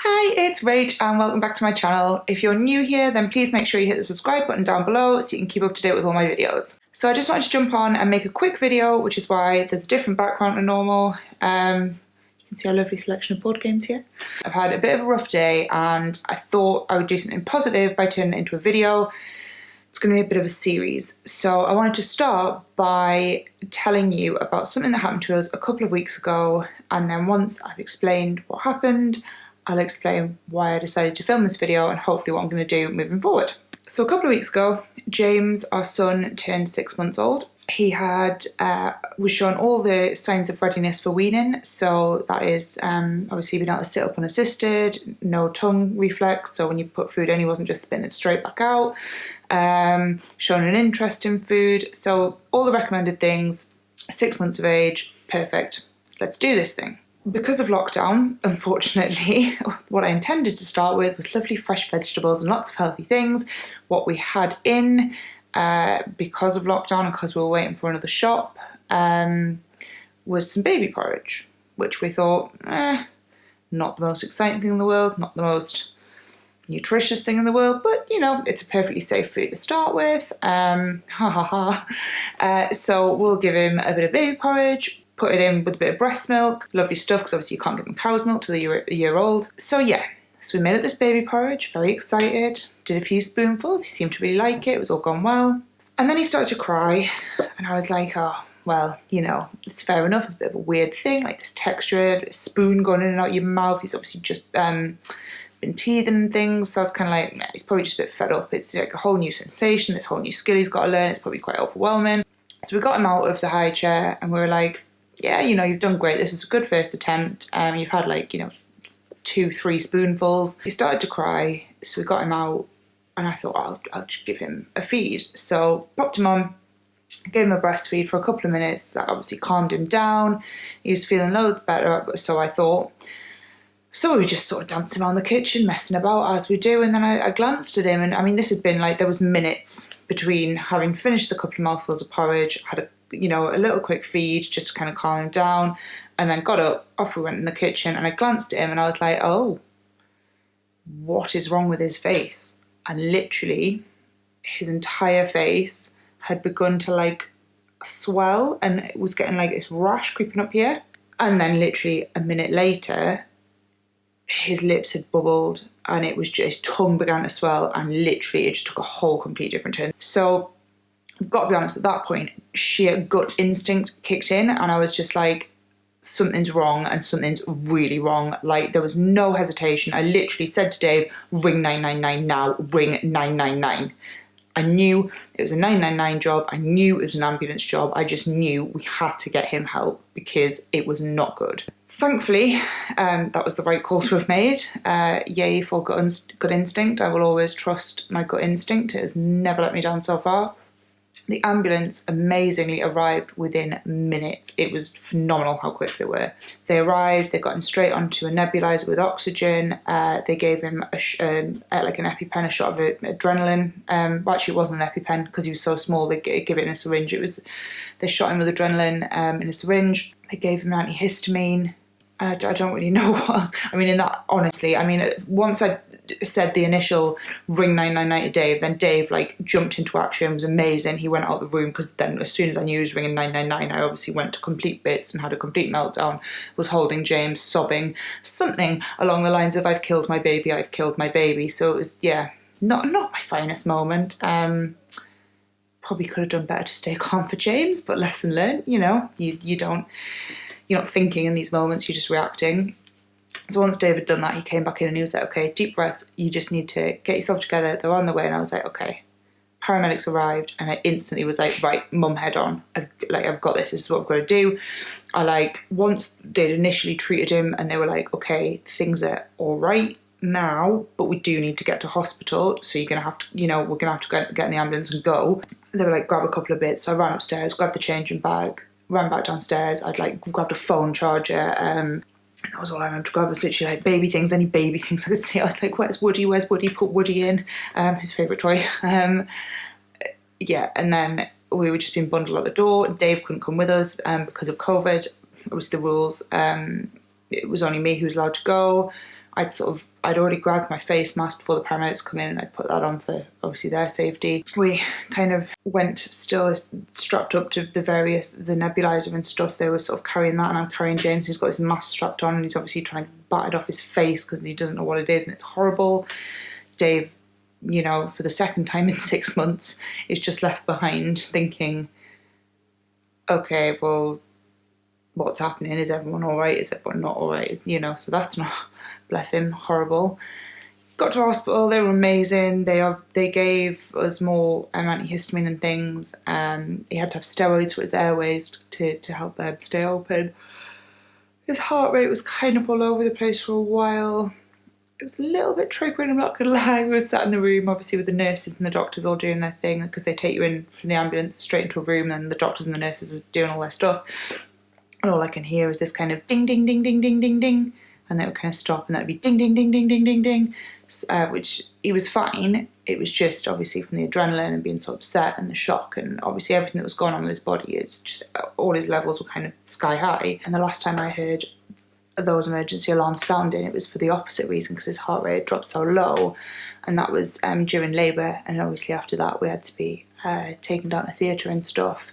Hi, it's Rach and welcome back to my channel. If you're new here, then please make sure you hit the subscribe button down below so you can keep up to date with all my videos. So I just wanted to jump on and make a quick video, which is why there's a different background than normal. You can see our lovely selection of board games here. I've had a bit of a rough day and I thought I would do something positive by turning it into a video. It's going to be a bit of a series. So I wanted to start by telling you about something that happened to us a couple of weeks ago, and then once I've explained what happened, I'll explain why I decided to film this video and hopefully what I'm going to do moving forward. So a couple of weeks ago, James, our son, turned 6 months old. He was shown all the signs of readiness for weaning. So that is obviously being able to sit up unassisted, no tongue reflex. So when you put food in, he wasn't just spitting it straight back out. Shown an interest in food. So all the recommended things, 6 months of age, perfect. Let's do this thing. Because of lockdown, unfortunately, what I intended to start with was lovely fresh vegetables and lots of healthy things. What we had in, because of lockdown and because we were waiting for another shop, was some baby porridge, which we thought, not the most exciting thing in the world, not the most nutritious thing in the world, but you know, it's a perfectly safe food to start with. So we'll give him a bit of baby porridge, put it in with a bit of breast milk, lovely stuff, because obviously you can't give them cow's milk till you're a year old. So yeah, so we made up this baby porridge, very excited, did a few spoonfuls, he seemed to really like it, it was all gone well. And then he started to cry, and I was like, oh, well, you know, it's fair enough, it's a bit of a weird thing, like this texture, a spoon going in and out your mouth, he's obviously just been teething and things, so I was kind of like, nah, he's probably just a bit fed up, it's like a whole new sensation, this whole new skill he's got to learn, it's probably quite overwhelming. So we got him out of the high chair, and we were like, yeah, you know, you've done great. This is a good first attempt. You've had like, 2-3 spoonfuls. He started to cry, so we got him out, and I thought, I'll just give him a feed. So popped him on, gave him a breastfeed for a couple of minutes. That obviously calmed him down. He was feeling loads better, so I thought. So we were just sort of dancing around the kitchen, messing about as we do, and then I glanced at him, and I mean, this had been like, there was minutes between having finished a couple of mouthfuls of porridge, had a little quick feed just to kind of calm him down, and then got up, off we went in the kitchen, and I glanced at him and I was like, oh, what is wrong with his face? And literally his entire face had begun to like swell, and it was getting like this rash creeping up here, and then literally a minute later his lips had bubbled, and it was just, his tongue began to swell, and literally it just took a whole complete different turn. So I've got to be honest, at that point, sheer gut instinct kicked in, and I was just like, something's wrong, and something's really wrong. Like, there was no hesitation. I literally said to Dave, ring 999 now, ring 999. I knew it was a 999 job. I knew it was an ambulance job. I just knew we had to get him help because it was not good. Thankfully, that was the right call to have made. Yay for gut instinct. I will always trust my gut instinct. It has never let me down so far. The ambulance amazingly arrived within minutes. It was phenomenal how quick they were. They arrived, they got him straight onto a nebulizer with oxygen. They gave him like an EpiPen, a shot of adrenaline. Well, actually it wasn't an EpiPen because he was so small, they give it in a syringe. They shot him with adrenaline in a syringe. They gave him antihistamine. I don't really know what else. I mean, once I said the initial ring 999 to Dave, then Dave like jumped into action, was amazing. He went out the room because then as soon as I knew he was ringing 999, I obviously went to complete bits and had a complete meltdown, was holding James, sobbing, something along the lines of, I've killed my baby, I've killed my baby. So it was, yeah, not my finest moment. Probably could have done better to stay calm for James, but lesson learned, you're not thinking in these moments, you're just reacting. So once Dave had done that, he came back in and he was like, okay, deep breaths, you just need to get yourself together, they're on the way. And I was like, okay. Paramedics arrived, and I instantly was like, right, mum, head on. I've got this is what I've got to do. Once they'd initially treated him and they were like, okay, things are all right now, but we do need to get to hospital, so you're gonna have to, we're gonna have to get in the ambulance and go. They were like, grab a couple of bits. So I ran upstairs, grabbed the changing bag, ran back downstairs. I'd like grabbed a phone charger. That was all I remember to grab. Was literally like baby things, any baby things I could see. I was like, where's Woody? Put Woody in. His favourite toy. Yeah, and then we were just being bundled out the door. Dave couldn't come with us because of COVID. It was the rules. It was only me who was allowed to go. I'd already grabbed my face mask before the paramedics come in, and I'd put that on for obviously their safety. We kind of went still strapped up to the nebulizer and stuff. They were sort of carrying that, and I'm carrying James. He's got his mask strapped on, and he's obviously trying to bat it off his face because he doesn't know what it is, and it's horrible. Dave, for the second time in 6 months, is just left behind thinking, okay, well, what's happening? Is everyone all right? Is everyone not all right? So that's not, bless him, horrible. Got to the hospital. They were amazing. They gave us more antihistamine and things. He had to have steroids for his airways to help them stay open. His heart rate was kind of all over the place for a while. It was a little bit triggering, I'm not going to lie. We were sat in the room, obviously, with the nurses and the doctors all doing their thing, because they take you in from the ambulance straight into a room, and the doctors and the nurses are doing all their stuff. And all I can hear is this kind of ding, ding, ding, ding, ding, ding, ding. And they would kind of stop, and that would be ding, ding, ding, ding, ding, ding, ding. Which, he was fine. It was just, obviously, from the adrenaline and being so upset and the shock, and obviously everything that was going on with his body, it's just, all his levels were kind of sky high. And the last time I heard those emergency alarms sounding, it was for the opposite reason, because his heart rate dropped so low, and that was during labour, and obviously after that we had to be taken down to theatre and stuff.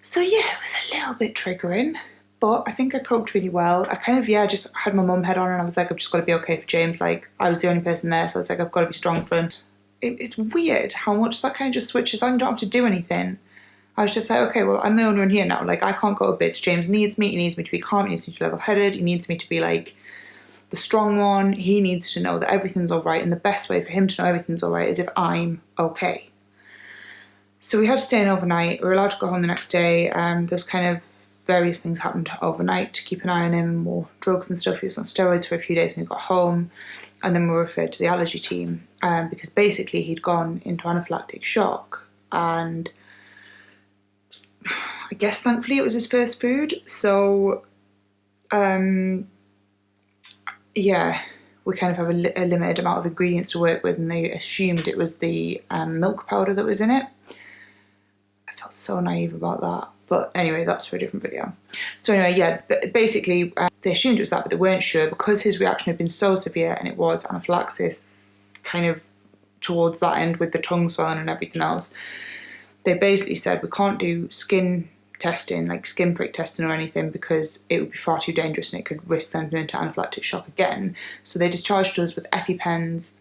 So yeah, it was a little bit triggering, but I think I coped really well. I kind of, just had my mum head on, and I was like, I've just got to be okay for James. Like, I was the only person there, so I was like, I've got to be strong for him. It's weird how much that kind of just switches on. You don't have to do anything. I was just like, okay, well, I'm the only one here now. Like, I can't go to bits. James needs me. He needs me to be calm. He needs me to be level-headed. He needs me to be, like, the strong one. He needs to know that everything's all right. And the best way for him to know everything's all right is if I'm okay. So we had to stay in overnight. We were allowed to go home the next day. There's kind of various things happened overnight to keep an eye on him, more drugs and stuff. He was on steroids for a few days when we got home. And then we were referred to the allergy team because basically he'd gone into anaphylactic shock, and I guess thankfully it was his first food, so we kind of have a limited amount of ingredients to work with, and they assumed it was the milk powder that was in it. I felt so naive about that, but anyway, that's for a different video. So anyway, basically they assumed it was that, but they weren't sure, because his reaction had been so severe, and it was anaphylaxis kind of towards that end with the tongue swelling and everything else. They basically said we can't do skin testing, like skin prick testing or anything, because it would be far too dangerous and it could risk sending him into anaphylactic shock again. So they discharged us with EpiPens,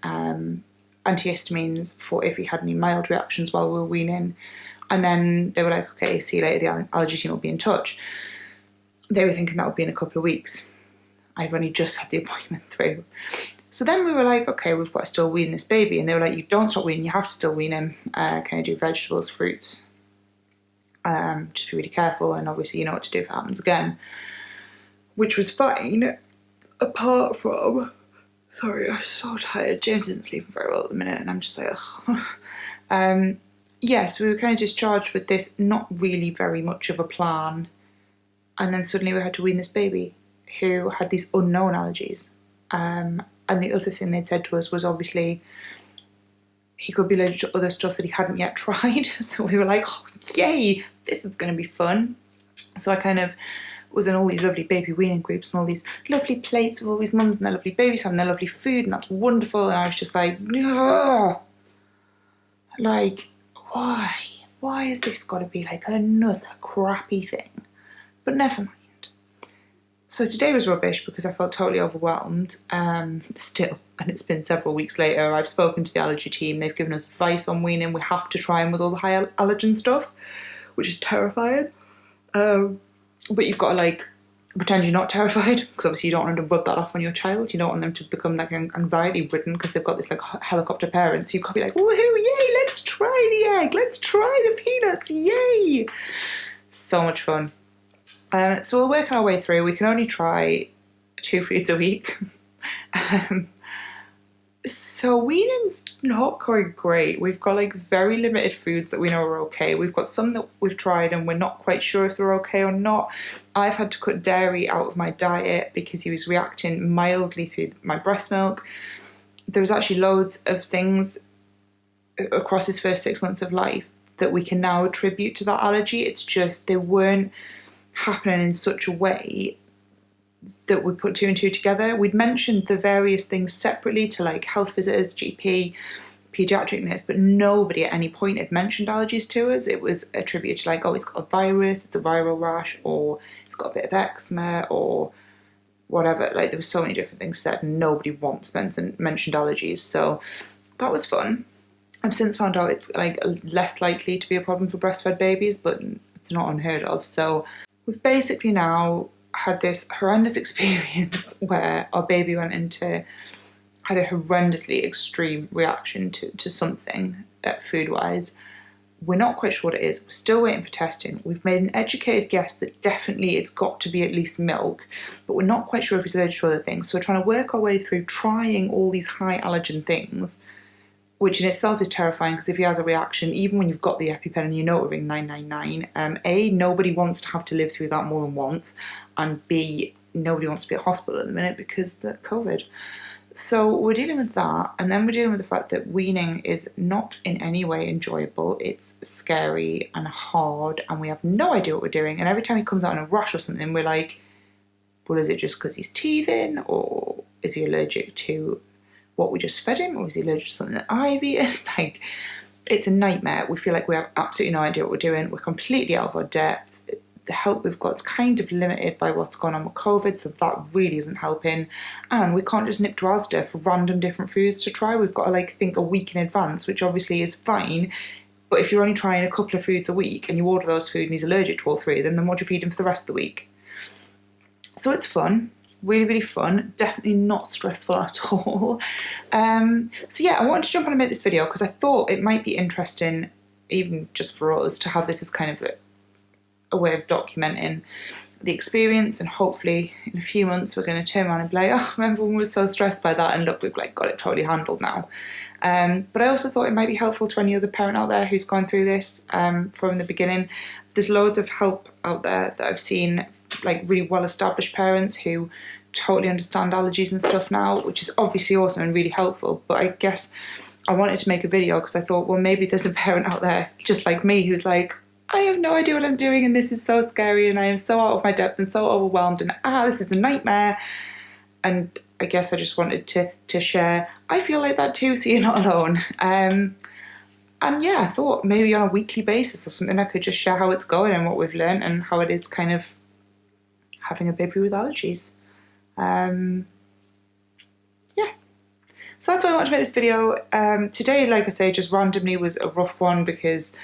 antihistamines for if he had any mild reactions while we were weaning. And then they were like, okay, see you later, the allergy team will be in touch. They were thinking that would be in a couple of weeks. I've only just had the appointment through. So then we were like, okay, we've got to still wean this baby. And they were like, you don't stop weaning, you have to still wean him. Can you do vegetables, fruits? Just be really careful, and obviously you know what to do if it happens again. Which was fine, apart from, sorry, I'm so tired. James isn't sleeping very well at the minute, and I'm just like, ugh. So we were kind of discharged with this not really very much of a plan. And then suddenly we had to wean this baby who had these unknown allergies. And the other thing they'd said to us was, obviously, he could be allergic to other stuff that he hadn't yet tried. So we were like, oh, yay, this is going to be fun. So I kind of was in all these lovely baby weaning groups and all these lovely plates with all these mums and their lovely babies having their lovely food, and that's wonderful. And I was just like, ugh. Like, why? Why has this got to be like another crappy thing? But never mind. So today was rubbish because I felt totally overwhelmed still, and it's been several weeks later. I've spoken to the allergy team. They've given us advice on weaning. We have to try him with all the high allergen stuff, which is terrifying. But you've got to like pretend you're not terrified, because obviously you don't want them to rub that off on your child. You don't want them to become like anxiety ridden because they've got this like helicopter parent. So you've got to be like, woohoo, yay, let's try the egg, let's try the peanuts, yay. So much fun. So we're working our way through. We can only try 2 foods a week. So weaning's not quite great. We've got like very limited foods that we know are okay. We've got some that we've tried and we're not quite sure if they're okay or not. I've had to cut dairy out of my diet because he was reacting mildly through my breast milk. There was actually loads of things across his first 6 months of life that we can now attribute to that allergy. It's just they weren't happening in such a way that we put two and two together. We'd mentioned the various things separately to like health visitors, GP, paediatric nurse, but nobody at any point had mentioned allergies to us. It was attributed to like, oh, it's got a virus, it's a viral rash, or it's got a bit of eczema, or whatever. Like there was so many different things said, and nobody once mentioned allergies. So that was fun. I've since found out it's like less likely to be a problem for breastfed babies, but it's not unheard of. So we've basically now had this horrendous experience where our baby had a horrendously extreme reaction to something food-wise. We're not quite sure what it is. We're still waiting for testing. We've made an educated guess that definitely it's got to be at least milk, but we're not quite sure if he's allergic to other things. So we're trying to work our way through trying all these high allergen things, which in itself is terrifying, because if he has a reaction, even when you've got the EpiPen and you know it ring 999, A, nobody wants to have to live through that more than once, and B, nobody wants to be at hospital at the minute because of COVID. So we're dealing with that, and then we're dealing with the fact that weaning is not in any way enjoyable. It's scary and hard, and we have no idea what we're doing. And every time he comes out in a rash or something, we're like, well, is it just because he's teething, or is he allergic to what we just fed him, or is he allergic to something that I've eaten? Like, it's a nightmare. We feel like we have absolutely no idea what we're doing. We're completely out of our depth. The help we've got is kind of limited by what's going on with COVID, so that really isn't helping. And we can't just nip to Asda for random different foods to try. We've got to like think a week in advance, which obviously is fine. But if you're only trying a couple of foods a week and you order those food and he's allergic to all three of them, then what do you feed him for the rest of the week? So it's fun. Really, really fun. Definitely not stressful at all. So yeah, I wanted to jump on and make this video because I thought it might be interesting, even just for us, to have this as kind of a way of documenting the experience, and hopefully in a few months we're going to turn around and be like, oh, remember when we were so stressed by that, and look, we've like got it totally handled now. But I also thought it might be helpful to any other parent out there who's gone through this from the beginning. There's loads of help out there that I've seen, like really well-established parents who totally understand allergies and stuff now, which is obviously awesome and really helpful. But I guess I wanted to make a video because I thought, well, maybe there's a parent out there just like me who's like, I have no idea what I'm doing, and this is so scary, and I am so out of my depth and so overwhelmed, and this is a nightmare. And I guess I just wanted to share, I feel like that too, so you're not alone. And yeah, I thought maybe on a weekly basis or something I could just share how it's going and what we've learned and how it is kind of having a baby with allergies. Yeah. So that's why I wanted to make this video. Today, like I say, just randomly was a rough one because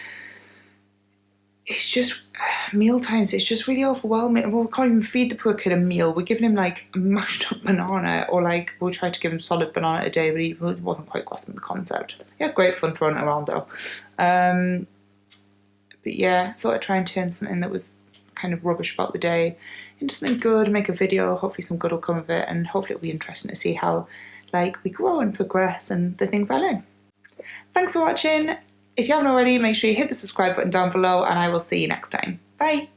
it's just meal times. It's just really overwhelming. Well, we can't even feed the poor kid a meal. We're giving him like a mashed up banana, or like we'll try to give him solid banana a day, but he wasn't quite grasping the concept. He had great fun throwing it around though. But yeah, sort of try and turn something that was kind of rubbish about the day into something good, make a video. Hopefully some good will come of it, and hopefully it'll be interesting to see how like we grow and progress and the things I learn. Thanks for watching. If you haven't already, make sure you hit the subscribe button down below, and I will see you next time. Bye!